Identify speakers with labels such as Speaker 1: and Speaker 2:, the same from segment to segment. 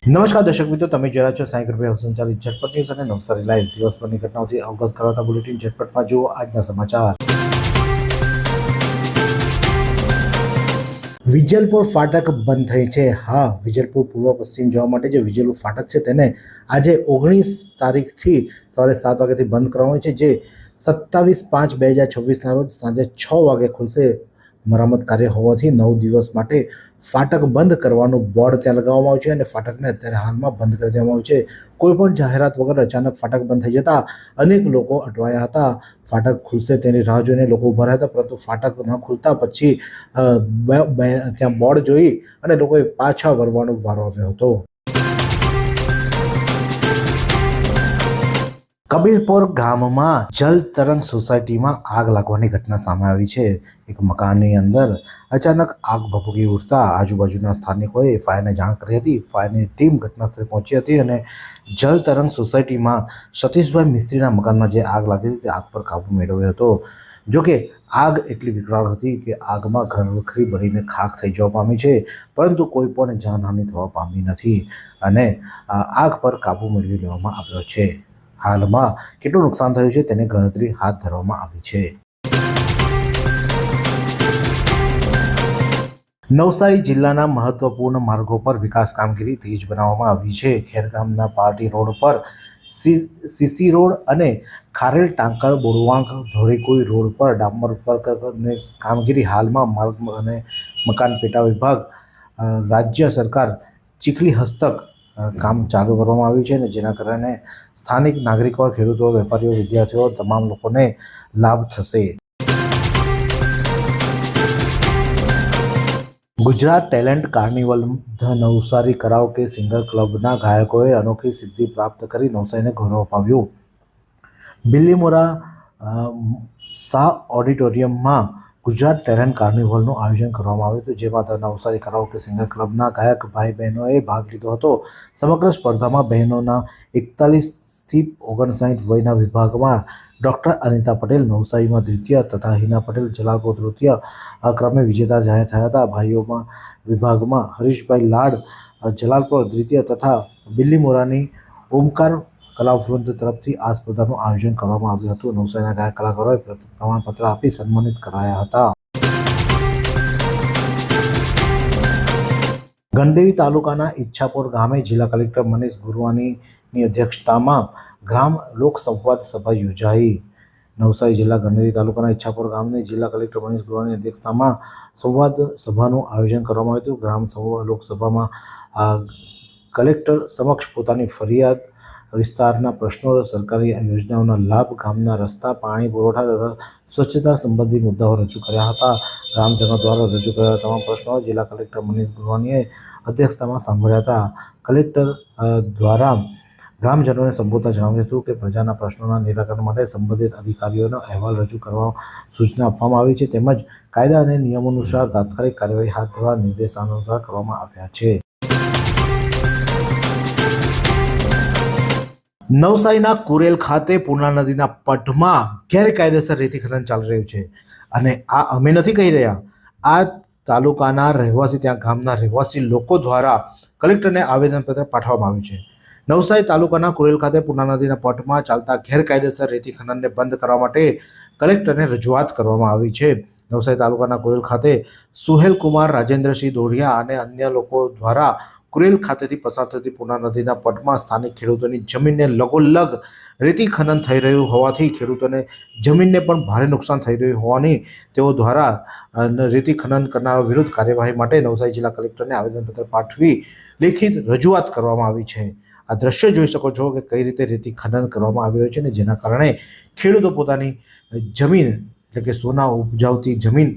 Speaker 1: નમસ્કાર દર્શક મિત્રો, તમે જોઈ રહ્યા છો સાંઈ કૃપા સંચાલિત ઝટપટ ન્યૂઝ અને નવસારી લાઈવ. દિવસભરની ઘટનાઓથી અવગત કરાવતા બુલેટિન ઝટપટમાં જુઓ આજના સમાચાર. વિજલપુર ફાટક બંધ થઈ છે. હા, વિજલપુર પૂર્વ પશ્ચિમ જવા માટે જે વિજલપુર ફાટક છે તેને આજે 19 તારીખથી સવારે 7 વાગ્યાથી બંધ કરવામાં છે, જે 27/5/2026 ના રોજ સાંજે 6 વાગે ખુલશે. મરામત કાર્ય હોવાથી 9 દિવસ માટે ફાટક બંધ કરવાનું બોર્ડ ત્યાં લગાવવામાં આવ્યું છે અને ફાટકને અત્યારે હાલમાં બંધ કરી દેવામાં આવ્યું છે. કોઈ પણ જાહેરાત વગર અચાનક ફાટક બંધ થઈ જતા અનેક લોકો અટવાયા હતા. ફાટક ખુલશે તેની રાહ જોઈને લોકો ઊભા રહ્યા હતા, પરંતુ ફાટક ન ખુલતા પછી ત્યાં બોર્ડ જોઈ અને લોકોએ પાછા વળવાનો વારો આવ્યો હતો. કબીરપુર ગામમાં જલ તરંગ સોસાયટીમાં આગ લાગવાની ઘટના સામે આવી છે. એક મકાનની અંદર અચાનક આગ ભભૂકી ઉઠતા આજુબાજુના સ્થાનિકોએ ફાયરને જાણ કરી હતી. ફાયરની ટીમ ઘટનાસ્થળે પહોંચી હતી અને જલ તરંગ સોસાયટીમાં સતીશભાઈ મિસ્ત્રીના મકાનમાં જે આગ લાગી હતી તે આગ પર કાબુ મેળવ્યો હતો. જોકે આગ એટલી વિકરાળ હતી કે આગમાં ઘરવખરી બળીને ખાખ થઈ જવા પામી છે, પરંતુ કોઈ પણ જાનહાનિ થવા પામી નથી અને આગ પર કાબુ મેળવી લેવામાં આવ્યો છે. હાલમાં કેટલું નુકસાન થયું છે તેની ગણતરી હાથ ધરવામાં આવી છે. નવસારી જિલ્લાના મહત્વપૂર્ણ માર્ગો પર વિકાસ કામગીરી તેજ બનાવવામાં આવી છે. ખેરગામના પાર્ટી રોડ પર સીસી રોડ અને ખારેલ ટાંકર બોરવાંક ધોળીકુઈ રોડ પર ડામર ઉપર કામગીરી હાલમાં માર્ગ અને મકાન પેટા વિભાગ રાજ્ય સરકાર ચીખલી હસ્તક કામ ચાલુ કરવામાં આવ્યું છે અને જેના કારણે સ્થાનિક નાગરિકો, ખેડૂતો, વેપારીઓ, વિદ્યાર્થીઓ તમામ લોકોને લાભ થશે. Gujarat talent carnival the Navsari karaoke singer ક્લબના ગાયકોએ અનોખી સિદ્ધિ પ્રાપ્ત કરી નવસારીને ગૌરવ અપાવ્યું. બિલ્લીમોરા શાહ ઓડિટોરિયમમાં ગુજરાત ટેલેન્ટ કાર્નિવલનું આયોજન કરવામાં આવ્યું હતું, જેમાં ધ નવસારી કરાઓકે સિંગર ક્લબના ગાયક ભાઈ બહેનોએ ભાગ લીધો હતો. સમગ્ર સ્પર્ધામાં બહેનોના 41 થી 59 વયના વિભાગમાં ડૉક્ટર અનિતા પટેલ નવસારીમાં દ્વિતીય તથા હિના પટેલ જલાલપુર તૃતીય ક્રમે વિજેતા જાહેર થયા હતા. ભાઈઓમાં વિભાગમાં હરીશભાઈ લાડ જલાલપુર દ્વિતીય તથા બિલ્લીમોરાની ઓમકાર કલાવૃંદ તરફથી આ સ્પર્ધાનું આયોજન કરવામાં આવ્યું હતું. નવસારીના ગાયક કલાકારોએ પ્રમાણપત્ર આપી સન્માનિત કરાયા હતા. ગણદેવી તાલુકાના ઈચ્છાપુર ગામે જિલ્લા કલેક્ટર મનીષ ગુરવાનીની અધ્યક્ષતામાં ગ્રામ લોકસંવાદ સભા યોજાઈ. નવસારી જિલ્લા ગણદેવી તાલુકાના ઈચ્છાપુર ગામની જિલ્લા કલેક્ટર મનીષ ગુરવાનીની અધ્યક્ષતામાં સંવાદ સભાનું આયોજન કરવામાં આવ્યું હતું. ગ્રામ લોકસભામાં કલેક્ટર સમક્ષ પોતાની ફરિયાદ, વિસ્તારના પ્રશ્નો, સરકારી યોજનાઓના લાભ, ગામના રસ્તા, પાણી પુરવઠા તથા સ્વચ્છતા સંબંધી મુદ્દાઓ રજૂ કર્યા હતા. ગ્રામજનો દ્વારા રજૂ કરાયેલા તમામ પ્રશ્નો જિલ્લા કલેક્ટર મનીષ ગુરવાનીએ અધ્યક્ષતામાં સાંભળ્યા હતા. કલેક્ટર દ્વારા ગ્રામજનોને સંબોધતા જણાવ્યું હતું કે પ્રજાના પ્રશ્નોના નિરાકરણ માટે સંબંધિત અધિકારીઓનો અહેવાલ રજૂ કરવા સૂચના આપવામાં આવી છે, તેમજ કાયદા અને નિયમો અનુસાર તાત્કાલિક કાર્યવાહી હાથ ધરવા નિર્દેશાનુસાર કરવામાં આવ્યા છે. નવસારીના કુરેલ ખાતે પૂર્ણા નદીના પટમાં ગેરકાયદેસર રેતી ખનન ચાલી રહ્યું છે અને આ અમે નથી કહી રહ્યા, આ તાલુકાના રહેવાસી, ત્યાં ગામના રહેવાસી લોકો દ્વારા કલેક્ટરને આવેદનપત્ર પાઠવવામાં આવ્યું છે. નવસારી તાલુકાના કુરેલ ખાતે પૂર્ણા નદીના પટમાં ચાલતા ગેરકાયદેસર રેતી ખનનને બંધ કરવા માટે કલેક્ટરને રજૂઆત કરવામાં આવી છે. નવસારી તાલુકાના કુરેલ ખાતે સુહેલકુમાર, રાજેન્દ્રસિંહ દોઢિયા અને અન્ય લોકો દ્વારા કુરેલ ખાતેથી પસાર થતી પૂર્ણા નદીના પટમાં સ્થાનિક ખેડૂતોની જમીનને લગોલગ રેતી ખનન થઈ રહ્યું હોવાથી ખેડૂતોને જમીનને પણ ભારે નુકસાન થઈ રહ્યું હોવાની તેઓ દ્વારા રેતી ખનન કરનારા વિરુદ્ધ કાર્યવાહી માટે નવસારી જિલ્લા કલેક્ટરને આવેદનપત્ર પાઠવી લેખિત રજૂઆત કરવામાં આવી છે. આ દ્રશ્ય જોઈ શકો છો કે કઈ રીતે રેતી ખનન કરવામાં આવી રહ્યું છે અને જેના કારણે ખેડૂતો પોતાની જમીન, એટલે કે સોના ઉપજાવતી જમીન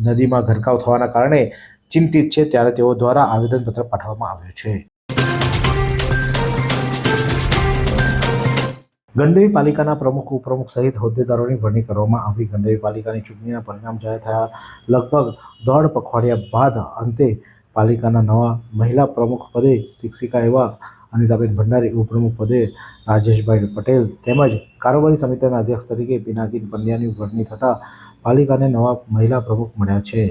Speaker 1: નદીમાં ગરકાવ થવાના કારણે ચિંતિત છે, ત્યારે તેઓ દ્વારા આવેદનપત્ર પાઠવવામાં આવ્યું છે. ગણદેવી પાલિકાના પ્રમુખ, ઉપપ્રમુખ સહિત હોદ્દેદારોની વરણી કરવામાં આવી. ગણદેવી પાલિકાની ચૂંટણીના પરિણામ જાહેર થયા લગભગ 1.5 પખવાડિયા બાદ અંતે પાલિકાના નવા મહિલા પ્રમુખ પદે શિક્ષિકા એવા અનિતાબેન ભંડારી, ઉપપ્રમુખ પદે રાજેશભાઈ પટેલ તેમજ કારોબારી સમિતિના અધ્યક્ષ તરીકે પિનાકીન પંડ્યાની વરણી થતાં પાલિકાને નવા મહિલા પ્રમુખ મળ્યા છે.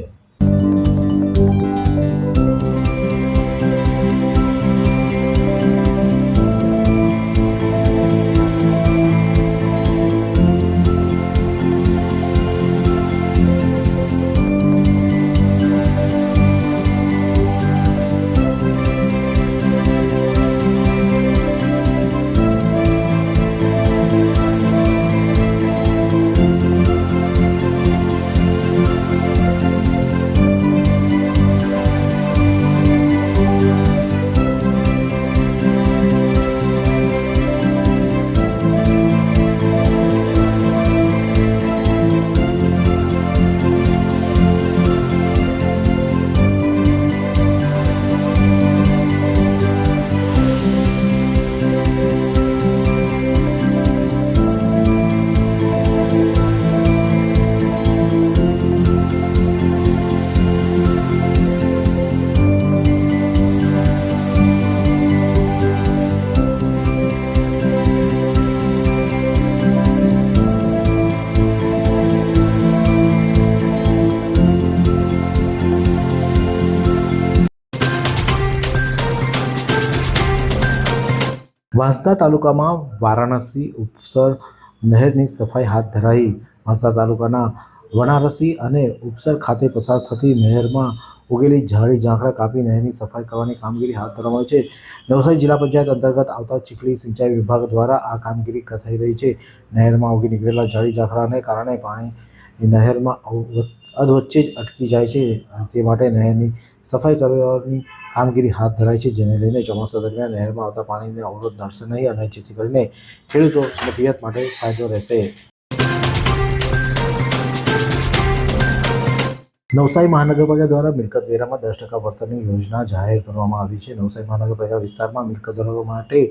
Speaker 1: વાંસદા તાલુકામાં વારાણસી ઉપસર નહેરની સફાઈ હાથ ધરાઈ. વાંસદા તાલુકાના વણારસી અને ઉપસર ખાતે પસાર થતી નહેરમાં ઉગેલી ઝાડી ઝાંખરા કાપી નહેરની સફાઈ કરવાની કામગીરી હાથ ધરવામાં આવી છે. નવસારી જિલ્લા પંચાયત અંતર્ગત આવતા ચીખલી સિંચાઈ વિભાગ દ્વારા આ કામગીરી થઈ રહી છે. નહેરમાં ઉગી નીકળેલા ઝાડી ઝાંખરાને કારણે પાણી નહેરમાં અધવચ્ચે જ અટકી જાય છે. તે માટે નહેરની સફાઈ કરવાની કામગીરી હાથ ધરાઈ છે, જેને લઈને ચોમાસા દરમિયાન નહેરમાં આવતા પાણીને અવરોધ નડશે નહીં અને જેથી કરીને ખેડૂતો અને પિયત માટે ફાયદો રહેશે. નવસારી મહાનગરપાલિકા દ્વારા મિલકત વેરામાં 10% વળતરની યોજના જાહેર કરવામાં આવી છે. નવસારી મહાનગરપાલિકા વિસ્તારમાં મિલકતધારકો માટે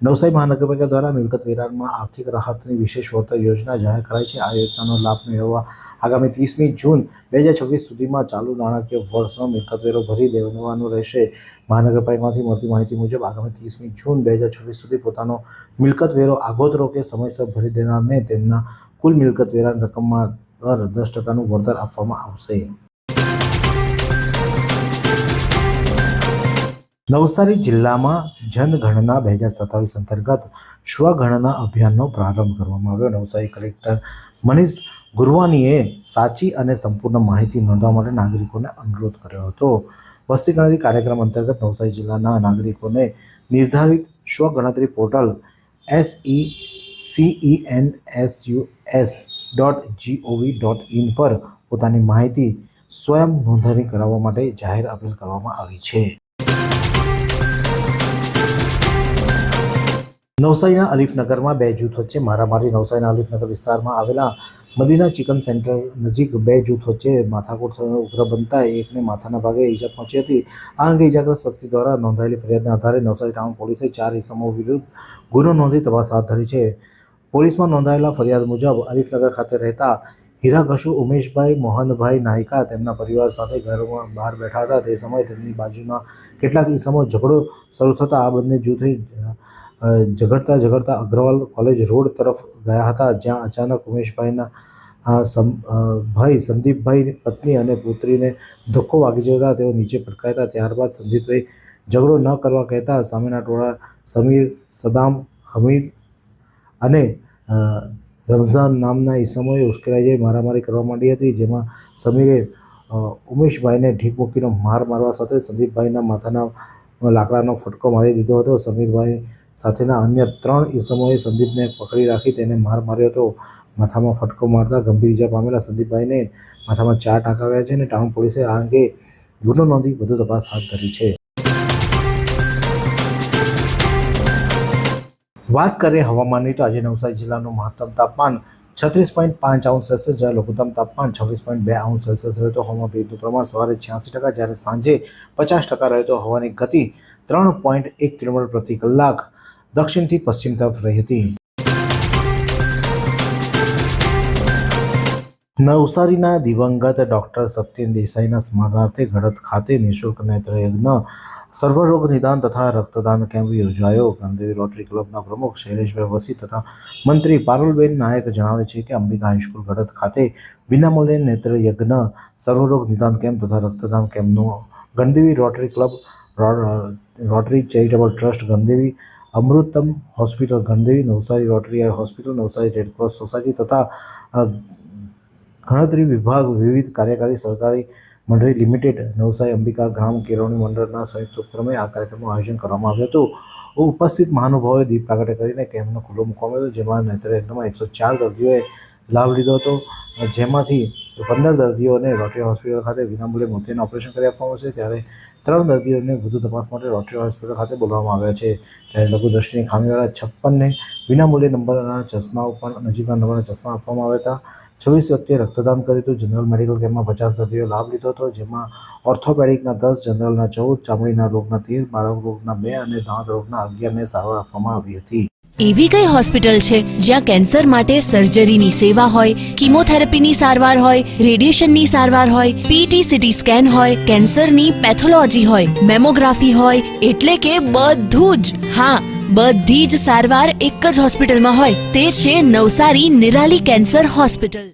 Speaker 1: નવસારી મહાનગરપાલિકા દ્વારા મિલકત વેરામાં આર્થિક રાહતની વિશેષ વળતર યોજના જાહેર કરાઈ છે. આ યોજનાનો લાભ મેળવવા આગામી 30મી જૂન 2026 સુધીમાં ચાલુ નાણાકીય વર્ષનો મિલકતવેરો ભરી દેવાનો રહેશે. મહાનગરપાલિકામાંથી મળતી માહિતી મુજબ આગામી 30મી જૂન 2026 સુધી પોતાનો મિલકતવેરો આગોતરો કે સમયસર ભરી દેનારને તેમના કુલ મિલકતવેરાની રકમમાં 10%નું વળતર આપવામાં આવશે. નવસારી જિલ્લામાં જનગણના 2027 અંતર્ગત સ્વગણના અભિયાનનો પ્રારંભ કરવામાં આવ્યો. નવસારી કલેક્ટર મનીષ ગુરવાનીએ સાચી અને સંપૂર્ણ માહિતી નોંધવા માટે નાગરિકોને અનુરોધ કર્યો હતો. વસ્તી ગણતરી કાર્યક્રમ અંતર્ગત નવસારી જિલ્લાના નાગરિકોને નિર્ધારિત સ્વગણતરી પોર્ટલ SECNSUS.gov.in પર પોતાની માહિતી સ્વયં નોંધણી કરાવવા માટે જાહેર અપીલ કરવામાં આવી છે. નવસારીના અલીફનગરમાં 2 જૂથ વચ્ચે મારામારી. નવસારીના અલીફનગર વિસ્તારમાં આવેલા મદીના ચિકન સેન્ટર નજીક 2 જૂથ વચ્ચે માથાકૂટ ઉગ્ર બનતા એકને માથાના ભાગે ઈજા પહોંચી હતી. આ અંગે ઈજાગ્રસ્ત વ્યક્તિ દ્વારા નોંધાયેલી ફરિયાદના આધારે નવસારી ટાઉન પોલીસે 4 ઇસમો વિરુદ્ધ ગુનો નોંધી તપાસ હાથ ધરી છે. પોલીસમાં નોંધાયેલા ફરિયાદ મુજબ અલીફનગર ખાતે રહેતા હીરાઘસુ ઉમેશભાઈ મોહનભાઈ નાયકા તેમના પરિવાર સાથે ઘરમાં બહાર બેઠા હતા. તે સમયે તેમની બાજુમાં કેટલાક ઇસમો ઝઘડો શરૂ થતાં આ બંને જૂથે ઝઘડતા અગ્રવાલ કોલેજ રોડ તરફ ગયા હતા, જ્યાં અચાનક ઉમેશભાઈના ભાઈ સંદીપભાઈ પત્ની અને પુત્રીને ધક્કો વાગી જતા તેઓ નીચે પટકાયા હતા. ત્યારબાદ સંદીપભાઈ ઝઘડો ન કરવા કહેતા સામેના ટોળા સમીર, સદામ, હમીદ અને રમઝાન નામના ઈસમોએ ઉશ્કેરાઈ જઈ મારામારી કરવા માંડી હતી, જેમાં સમીરે ઉમેશભાઈને ઢીક મૂકીને માર મારવા સાથે સંદીપભાઈના માથાના લાકડાનો ફટકો મારી દીધો હતો. સમીરભાઈ સાથેના અન્ય 3 ઈસમોએ સંદીપને પકડી રાખી તેને માર માર્યો હતો. માથામાં ફટકો મારતા ગંભીર ઈજા પામેલા સંદીપભાઈને માથામાં 4 ટાંકા વાગ્યા છે અને ટાઉન પોલીસે આ અંગે ગુનો નોંધી વધુ તપાસ હાથ ધરી છે. વાત કરીએ હવામાનની તો આજે નવસારી જિલ્લાનું મહત્તમ તાપમાન 36.5 અંશ સેલ્સિયસ જ્યારે લઘુત્તમ તાપમાન 26.2 અંશ સેલ્સિયસ રહેતો. હવામાં ભેજનું પ્રમાણ સવારે 86% જ્યારે સાંજે 50% રહેતો. હવાની ગતિ 3.1 કિલોમીટર પ્રતિ કલાક દક્ષિણથી પશ્ચિમ તરફ રહી હતી. નવસારીના દિવંગત ડોક્ટર સત્યેન દેસાઈના સ્મરણાર્થે ગળત ખાતે નિઃશુલ્ક નેત્રયજ્ઞ, સર્વરોગ નિદાન તથા રક્તદાન કેમ્પ યોજાયો. ગણદેવી રોટરી ક્લબના પ્રમુખ શૈલેષભાઈ વસી તથા મંત્રી પારુલબેન નાયક જણાવે છે કે અંબિકા હાઈસ્કૂલ ગળત ખાતે વિનામૂલ્યે નેત્રયજ્ઞ, સર્વરોગ નિદાન કેમ્પ તથા રક્તદાન કેમ્પનું Gandevi rotary club, rotary charitable trust Gandevi, Amritam hospital Gandevi, Navsari rotary hospital, Navsari red cross society તથા ગણતરી વિભાગ, વિવિધ કાર્યકારી સહકારી મંડળી લિમિટેડ, નવસારી અંબિકા ગ્રામ કેળવણી મંડળના સંયુક્ત ઉપક્રમે આ કાર્યક્રમનું આયોજન કરવામાં આવ્યું હતું. ઉપસ્થિત મહાનુભાવોએ દીપ પ્રાગટ્ય કરીને કેમ્પનો ખુલ્લો મૂકવામાં આવ્યો, જેમાં નેત્રયજ્ઞમાં 104 દર્દીઓએ લાભ લીધો હતો, જેમાંથી 15 દર્દીઓને રોટરી હોસ્પિટલ ખાતે વિનામૂલ્યે મોતિયાના ઓપરેશન કરી આપવામાં આવશે, ત્યારે 3 દર્દીઓને વધુ તપાસ માટે રોટરી હોસ્પિટલ ખાતે બોલાવવામાં આવ્યા છે. ત્યારે લઘુદ્રષ્ટિની ખામીવાળા 56ને વિનામૂલ્યે નંબરના ચશ્માઓ પણ નજીકના નંબરના ચશ્મા આપવામાં આવ્યા હતા. 26 વ્યક્તિએ રક્તદાન કર્યું હતું. જનરલ મેડિકલ કેમ્પમાં 50 દર્દીઓએ લાભ લીધો હતો, જેમાં ઓર્થોપેડિકના 10, જનરલના 14, ચામડીના રોગના 13, બાળક રોગના 2 અને દાંત રોગના 11ને સારવાર આપવામાં આવી હતી.
Speaker 2: એવી કઈ હોસ્પિટલ છે જ્યાં કેન્સર માટે સર્જરીની સેવા હોય, કીમોથેરાપીની સારવાર હોય, રેડિયેશનની સારવાર હોય, પીટી સીટી સ્કેન હોય, કેન્સરની પેથોલોજી હોય, મેમોગ્રાફી હોય, એટલે કે બધું જ. હા, બધી જ સારવાર એક જ હોસ્પિટલમાં હોય. તે છે નવસારી નિરાલી કેન્સર હોસ્પિટલ.